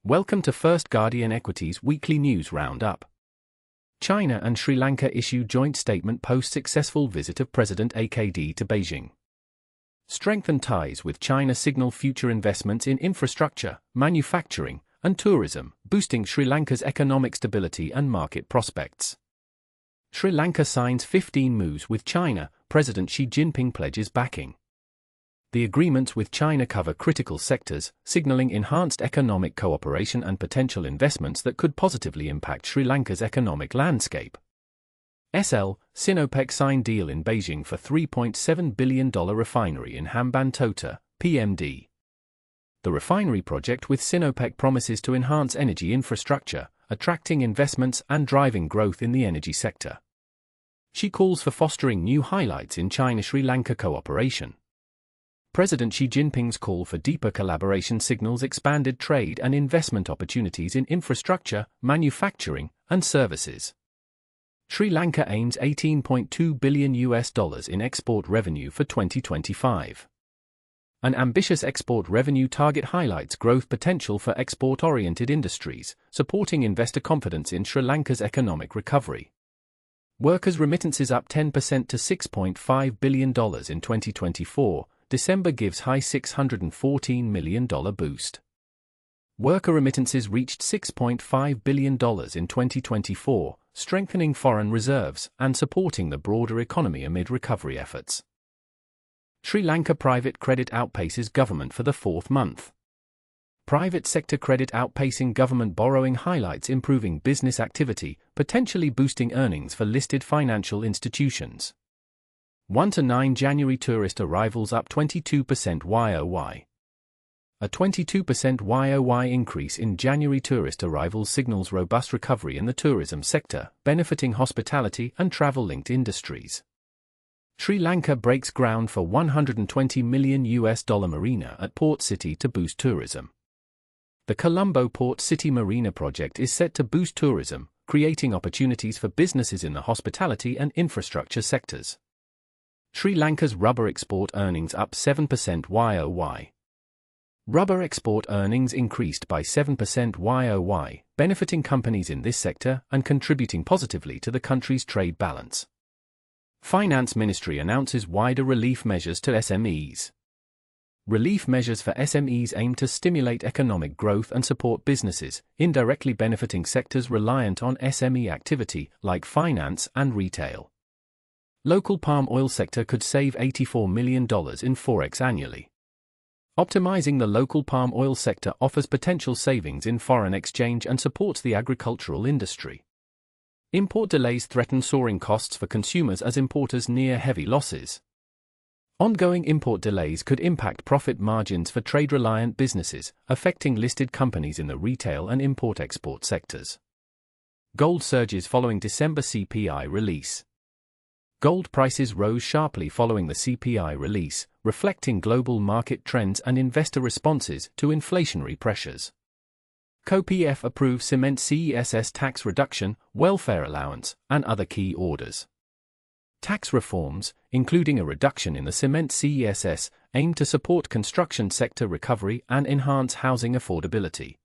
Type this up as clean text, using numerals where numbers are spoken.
Welcome to First Guardian Equities Weekly News Roundup. China and Sri Lanka issue joint statement post-successful visit of President AKD to Beijing. Strengthen ties with China signal future investments in infrastructure, manufacturing, and tourism, boosting Sri Lanka's economic stability and market prospects. Sri Lanka signs 15 MOUs with China, President Xi Jinping pledges backing. The agreements with China cover critical sectors, signaling enhanced economic cooperation and potential investments that could positively impact Sri Lanka's economic landscape. Sinopec signed deal in Beijing for $3.7 billion refinery in Hambantota, PMD. The refinery project with Sinopec promises to enhance energy infrastructure, attracting investments and driving growth in the energy sector. She calls for fostering new highlights in China-Sri Lanka cooperation. President Xi Jinping's call for deeper collaboration signals expanded trade and investment opportunities in infrastructure, manufacturing, and services. Sri Lanka aims $18.2 billion in export revenue for 2025. An ambitious export revenue target highlights growth potential for export-oriented industries, supporting investor confidence in Sri Lanka's economic recovery. Workers' remittances up 10% to $6.5 billion in 2024. December gives high $614 million boost. Worker remittances reached $6.5 billion in 2024, strengthening foreign reserves and supporting the broader economy amid recovery efforts. Sri Lanka private credit outpaces government for the fourth month. Private sector credit outpacing government borrowing highlights improving business activity, potentially boosting earnings for listed financial institutions. 1 to 9 January tourist arrivals up 22% YOY. A 22% YOY increase in January tourist arrivals signals robust recovery in the tourism sector, benefiting hospitality and travel-linked industries. Sri Lanka breaks ground for $120 million Marina at Port City to boost tourism. The Colombo Port City Marina project is set to boost tourism, creating opportunities for businesses in the hospitality and infrastructure sectors. Sri Lanka's rubber export earnings up 7% YOY. Rubber export earnings increased by 7% YOY, benefiting companies in this sector and contributing positively to the country's trade balance. Finance Ministry announces wider relief measures to SMEs. Relief measures for SMEs aim to stimulate economic growth and support businesses, indirectly benefiting sectors reliant on SME activity like finance and retail. Local palm oil sector could save $84 million in forex annually. Optimizing the local palm oil sector offers potential savings in foreign exchange and supports the agricultural industry. Import delays threaten soaring costs for consumers as importers near heavy losses. Ongoing import delays could impact profit margins for trade-reliant businesses, affecting listed companies in the retail and import-export sectors. Gold surges following December CPI release. Gold prices rose sharply following the CPI release, reflecting global market trends and investor responses to inflationary pressures. COPF approves cement CESS tax reduction, welfare allowance, and other key orders. Tax reforms, including a reduction in the cement CESS, aim to support construction sector recovery and enhance housing affordability.